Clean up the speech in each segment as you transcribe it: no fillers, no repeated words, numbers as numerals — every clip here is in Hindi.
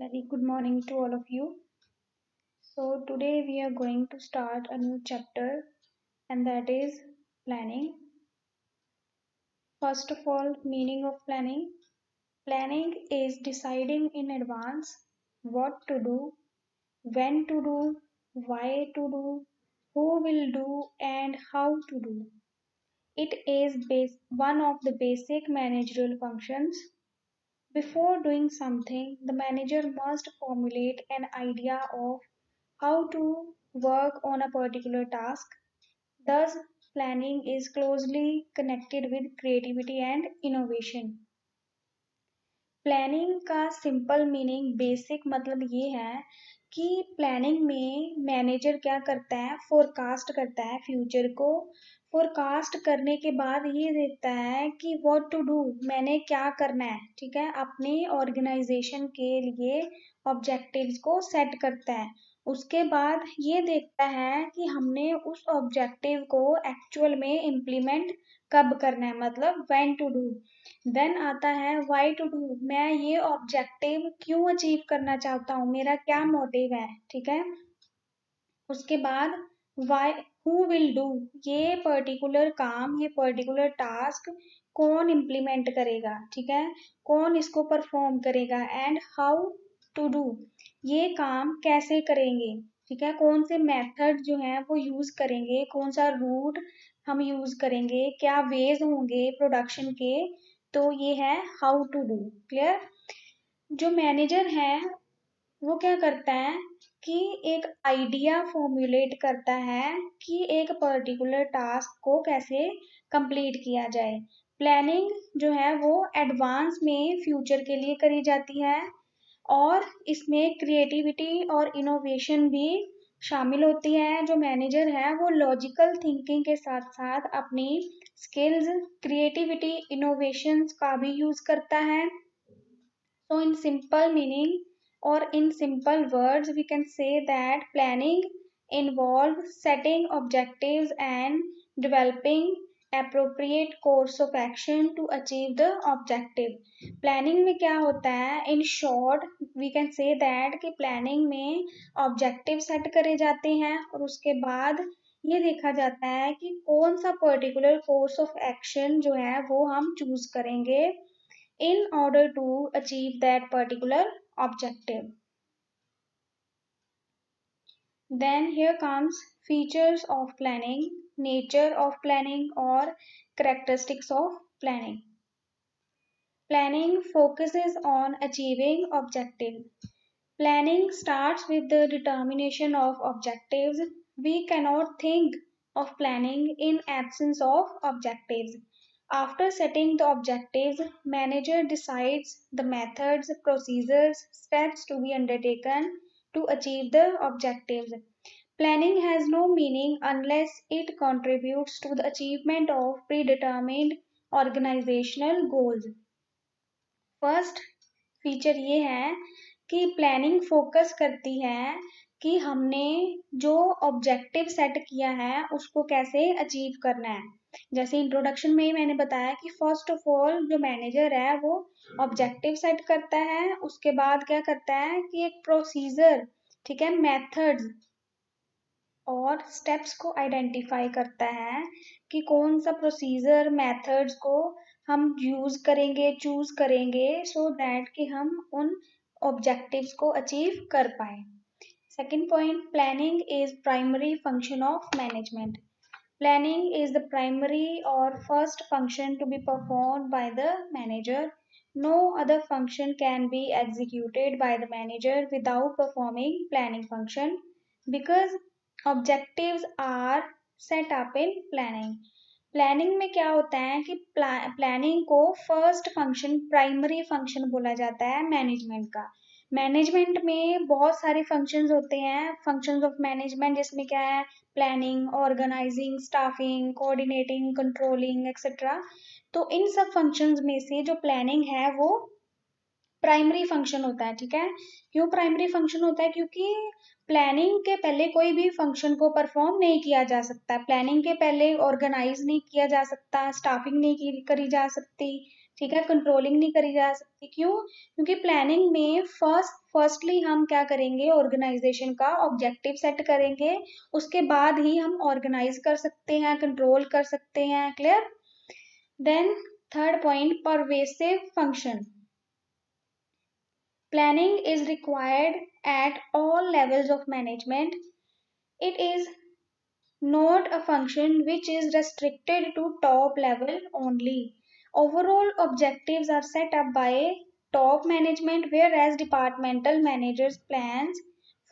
Very good morning to all of you. So, today we are going to start a new chapter, and that is planning. First of all, meaning of planning. Planning is deciding in advance what to do, when to do, why to do, who will do, and how to do. It is one of the basic managerial functions. Before doing something, the manager must formulate an idea of how to work on a particular task. Thus, planning is closely connected with creativity and innovation. Planning का सिंपल मीनिंग बेसिक मतलब ये है कि प्लानिंग में मैनेजर क्या करता है, फोरकास्ट करता है फ्यूचर को। फोरकास्ट करने के बाद ये देखता है कि व्हाट टू डू, मैंने क्या करना है, ठीक है, अपने ऑर्गेनाइजेशन के लिए ऑब्जेक्टिव्स को सेट करता है। उसके बाद ये देखता है कि हमने उस ऑब्जेक्टिव को एक्चुअल में इम्प्लीमेंट कब करना है, मतलब व्हेन टू डू। देन आता है वाई टू डू, मैं ये ऑब्जेक्टिव क्यों अचीव करना चाहता हूँ, मेरा क्या मोटिव है, ठीक है। उसके बाद वाई, हु विल डू, ये पर्टिकुलर काम, ये पर्टिकुलर टास्क कौन इम्प्लीमेंट करेगा, ठीक है, कौन इसको परफॉर्म करेगा। एंड हाउ टू डू, ये काम कैसे करेंगे, ठीक है, कौन से मेथड जो है वो यूज करेंगे, कौन सा रूट हम यूज करेंगे, क्या वेज होंगे प्रोडक्शन के। तो ये है हाउ टू डू। क्लियर। जो मैनेजर है वो क्या करता है कि एक आइडिया फॉर्मुलेट करता है कि एक पर्टिकुलर टास्क को कैसे कंप्लीट किया जाए। प्लानिंग जो है वो एडवांस में फ्यूचर के लिए करी जाती है और इसमें क्रिएटिविटी और इनोवेशन भी शामिल होती है। जो मैनेजर है वो लॉजिकल थिंकिंग के साथ साथ अपनी स्किल्स, क्रिएटिविटी, इनोवेशंस का भी यूज करता है। So in simple meaning or in simple words, we can say that planning involves setting objectives and developing appropriate course of action to achieve the objective. Planning में क्या होता है? In short, we can say that कि planning में objective set करे जाते हैं और उसके बाद ये देखा जाता है कि कौन सा particular course of action जो है वो हम choose करेंगे in order to achieve that particular objective. Then here comes features of planning, nature of planning or characteristics of planning. Planning focuses on achieving objectives. Planning starts with the determination of objectives. We cannot think of planning in absence of objectives. After setting the objectives, manager decides the methods, procedures, steps to be undertaken to achieve the objectives. Planning has no meaning unless it contributes to the achievement of predetermined organizational goals. First feature ये है कि प्लानिंग फोकस करती है कि हमने जो ऑब्जेक्टिव सेट किया है उसको कैसे अचीव करना है। जैसे इंट्रोडक्शन में ही मैंने बताया कि फर्स्ट ऑफ ऑल जो मैनेजर है वो ऑब्जेक्टिव सेट करता है, उसके बाद क्या करता है कि एक प्रोसीजर, ठीक है, मेथड्स और स्टेप्स को आइडेंटिफाई करता है कि कौन सा प्रोसीजर, मेथड्स को हम यूज करेंगे, चूज करेंगे सो दैट कि हम उन ऑब्जेक्टिव्स को अचीव कर पाए। Second point, planning is primary function of management. Planning is the primary or first function to be performed by the manager. No other function can be executed by the manager without performing planning function because objectives are set up in planning. Planning में क्या होता है कि प्लानिंग को फर्स्ट फंक्शन, प्राइमरी फंक्शन बोला जाता है मैनेजमेंट का। मैनेजमेंट में बहुत सारे फंक्शंस होते हैं, फंक्शंस ऑफ मैनेजमेंट, जिसमें क्या है, planning, organising, staffing, coordinating, controlling etcetera. तो इन सब फंक्शंस में से जो प्लानिंग है वो प्राइमरी फंक्शन होता है, ठीक है। क्यों प्राइमरी फंक्शन होता है? क्योंकि प्लानिंग के पहले कोई भी फंक्शन को परफॉर्म नहीं किया जा सकता। प्लानिंग के पहले ऑर्गेनाइज नहीं किया जा सकता, स्टाफिंग नहीं करी जा सकती, ठीक है, कंट्रोलिंग नहीं करी जा सकती। क्यों? क्योंकि प्लानिंग में फर्स्टली हम क्या करेंगे, ऑर्गेनाइजेशन का ऑब्जेक्टिव सेट करेंगे, उसके बाद ही हम ऑर्गेनाइज कर सकते हैं, कंट्रोल कर सकते हैं। Clear? Then third point, pervasive function. Planning is required at all levels of management. It is not a function which is restricted to top level only. Overall objectives are set up by top management, whereas departmental managers plans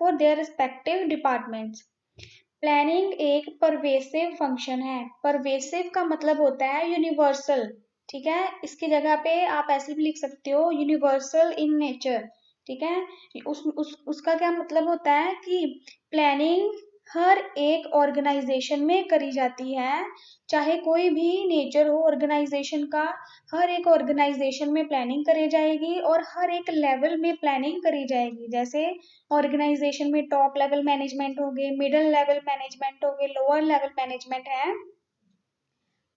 for their respective departments. Planning एक परवेसिव फंक्शन है। परवेसिव का मतलब होता है यूनिवर्सल। ठीक है, इसकी जगह पे आप ऐसे भी लिख सकते हो, यूनिवर्सल इन नेचर। ठीक है, उसका क्या मतलब होता है कि प्लानिंग हर एक ऑर्गेनाइजेशन में करी जाती है, चाहे कोई भी नेचर हो ऑर्गेनाइजेशन का, हर एक ऑर्गेनाइजेशन में प्लानिंग करी जाएगी और हर एक लेवल में प्लानिंग करी जाएगी। जैसे ऑर्गेनाइजेशन में टॉप लेवल मैनेजमेंट हो गए, मिडिल लेवल मैनेजमेंट हो गए, लोअर लेवल मैनेजमेंट है।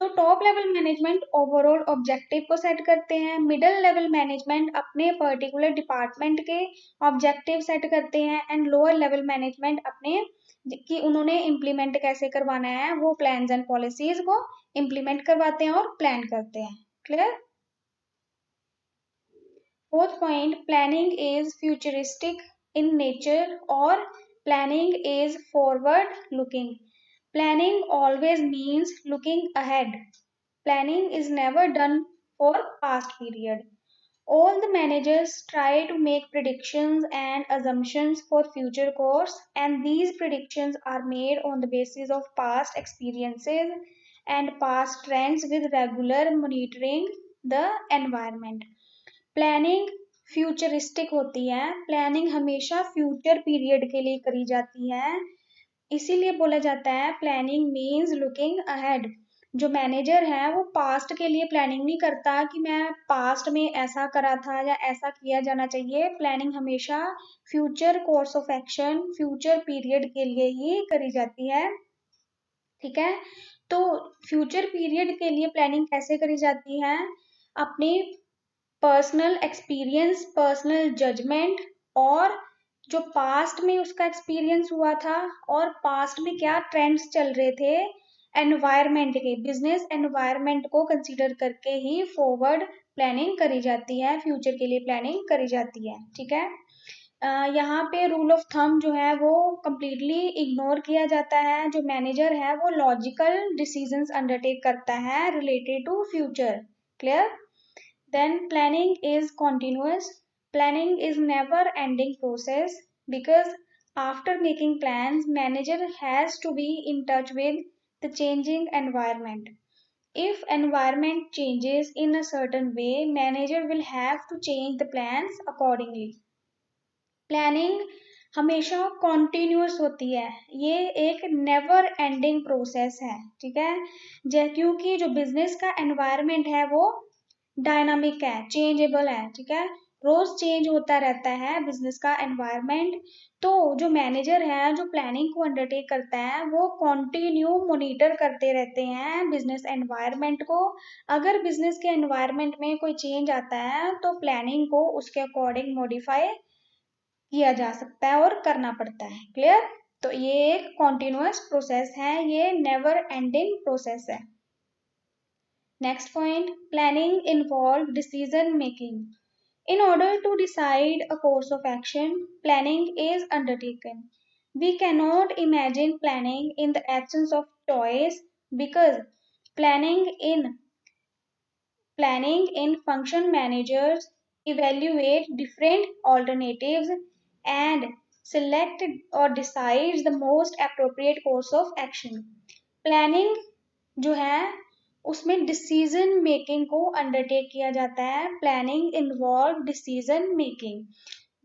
तो top level management overall objective को सेट करते हैं, मिडिल लेवल मैनेजमेंट अपने पर्टिकुलर डिपार्टमेंट के ऑब्जेक्टिव सेट करते हैं, एंड लोअर लेवल मैनेजमेंट अपने कि उन्होंने इम्प्लीमेंट कैसे करवाना है, वो प्लान्स एंड पॉलिसीज को इम्प्लीमेंट करवाते हैं और प्लान करते हैं। Clear? Fourth point, planning is futuristic in nature और planning is forward looking. Planning always means looking ahead. Planning is never done for past period. All the managers try to make predictions and assumptions for future course, and these predictions are made on the basis of past experiences and past trends with regular monitoring the environment. Planning futuristic होती है। प्लानिंग हमेशा फ्यूचर पीरियड के लिए करी जाती है, इसीलिए बोला जाता है प्लानिंग मीन्स लुकिंग अहेड। जो मैनेजर है वो पास्ट के लिए प्लानिंग नहीं करता कि मैं पास्ट में ऐसा करा था या ऐसा किया जाना चाहिए। प्लानिंग हमेशा future course of action, future period के लिए ही करी जाती है। ठीक है, तो फ्यूचर पीरियड के लिए प्लानिंग कैसे करी जाती है? अपनी पर्सनल एक्सपीरियंस, पर्सनल जजमेंट, और जो पास्ट में उसका एक्सपीरियंस हुआ था और पास्ट में क्या ट्रेंड्स चल रहे थे एनवायरनमेंट के, बिजनेस एनवायरनमेंट को कंसीडर करके ही फॉरवर्ड प्लानिंग करी जाती है, फ्यूचर के लिए प्लानिंग करी जाती है। ठीक है, यहाँ पे रूल ऑफ थंब जो है वो कंप्लीटली इग्नोर किया जाता है। जो मैनेजर है वो लॉजिकल डिसीजंस अंडरटेक करता है related to future. Clear? Then planning is continuous. Planning is never ending process because after making plans, manager has to be in touch with the changing environment. If environment changes in a certain way, manager will have to change the plans accordingly. Planning हमेशा कॉन्टिन्यूस होती है, ये एक नेवर एंडिंग प्रोसेस है। ठीक है, क्योंकि जो बिजनेस का एनवायरनमेंट है वो डायनामिक है, चेंजेबल है। ठीक है, रोज चेंज होता रहता है बिजनेस का एनवायरनमेंट। तो जो मैनेजर है जो प्लानिंग को अंडरटेक करता है वो कंटिन्यू मॉनिटर करते रहते हैं बिजनेस एनवायरनमेंट को। अगर बिजनेस के एनवायरनमेंट में कोई चेंज आता है तो प्लानिंग को उसके अकॉर्डिंग मॉडिफाई किया जा सकता है और करना पड़ता है। क्लियर? तो ये एक कॉन्टिन्यूअस प्रोसेस है, ये नेवर एंडिंग प्रोसेस है। Next point, planning involves decision making. In order to decide a course of action, planning is undertaken. We cannot imagine planning in the absence of choice because planning in function managers evaluate different alternatives and select or decides the most appropriate course of action. Planning जो है उसमें डिसीजन मेकिंग को अंडरटेक किया जाता है। प्लानिंग इन्वॉल्व डिसीजन मेकिंग,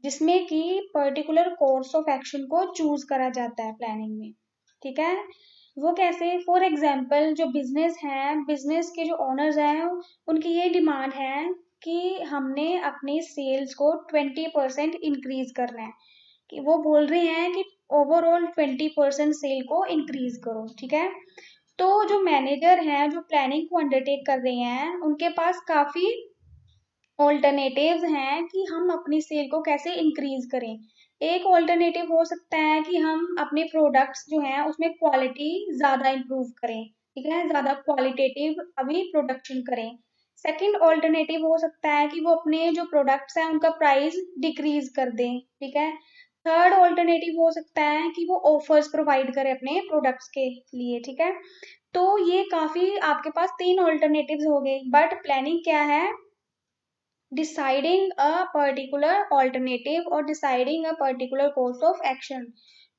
जिसमें कि पर्टिकुलर कोर्स ऑफ एक्शन को चूज करा जाता है प्लानिंग में। ठीक है, वो कैसे? फॉर एग्जाम्पल जो बिजनेस है, बिजनेस के जो ओनर्स हैं उनकी ये डिमांड है कि हमने अपनी सेल्स को 20% इंक्रीज करना है, कि वो बोल रहे हैं कि ओवरऑल 20% सेल को इंक्रीज करो। ठीक है, तो जो मैनेजर हैं जो प्लानिंग को अंडरटेक कर रहे हैं उनके पास काफी ऑल्टरनेटिव्स हैं कि हम अपनी सेल को कैसे इंक्रीज करें। एक ऑल्टरनेटिव हो सकता है कि हम अपने प्रोडक्ट्स जो हैं उसमें क्वालिटी ज़्यादा इम्प्रूव करें, ठीक है, ज़्यादा क्वालिटेटिव अभी प्रोडक्शन करें। सेकंड ऑल्टरनेटिव हो सकता है कि वो अपने जो प्रोडक्ट्स हैं उनका प्राइस डिक्रीज कर दें, ठीक है। थर्ड ऑल्टरनेटिव हो सकता है कि वो ऑफर्स प्रोवाइड करें अपने प्रोडक्ट्स के लिए, ठीक है। तो ये काफ़ी आपके पास तीन ऑल्टरनेटिव्स हो गए, बट प्लानिंग क्या है? डिसाइडिंग अ पर्टिकुलर ऑल्टरनेटिव और deciding a particular course of action.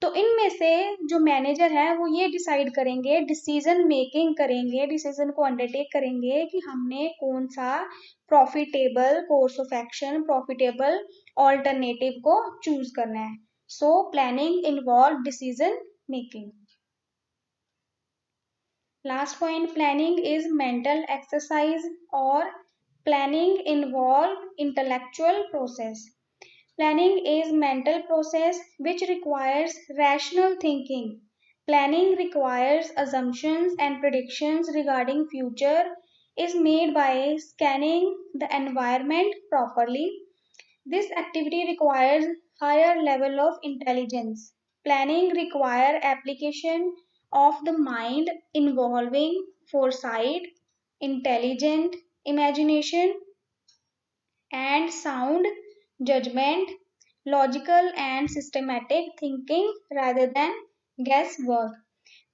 तो इनमें से जो मैनेजर है वो ये डिसाइड करेंगे, डिसीजन मेकिंग करेंगे, डिसीजन को अंडरटेक करेंगे कि हमने कौन सा profitable course of action, profitable alternative को चूज करना है। So planning involve decision making. Last point, planning is mental exercise or planning involve intellectual process. Planning is mental process which requires rational thinking. Planning requires assumptions and predictions regarding future is made by scanning the environment properly. This activity requires higher level of intelligence. Planning require application of the mind involving foresight, intelligent imagination and sound judgment, logical and systematic thinking rather than guesswork.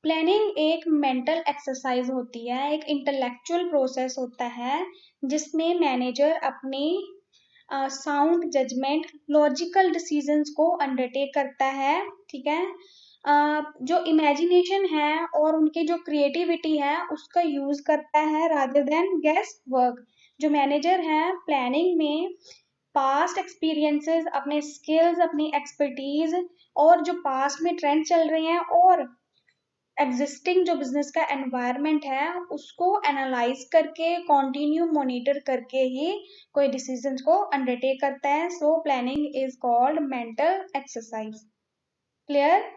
Planning एक मेंटल एक्सरसाइज होती है, एक इंटेलेक्चुअल प्रोसेस होता है जिसमें मैनेजर अपनी साउंड जजमेंट, लॉजिकल डिसीजंस को अंडरटेक करता है, ठीक है। जो इमेजिनेशन है और उनकी जो क्रिएटिविटी है उसका यूज करता है रादर देन गेस वर्क। जो मैनेजर है प्लानिंग में पास्ट एक्सपीरियंसेस, अपने स्किल्स, अपनी एक्सपर्टीज और जो पास्ट में ट्रेंड चल रहे हैं और एग्जिस्टिंग जो बिजनेस का एनवायरनमेंट है उसको एनालाइज करके कंटिन्यू मॉनिटर करके ही कोई डिसीजंस को अंडरटेक करता है। So planning is called mental exercise. Clear?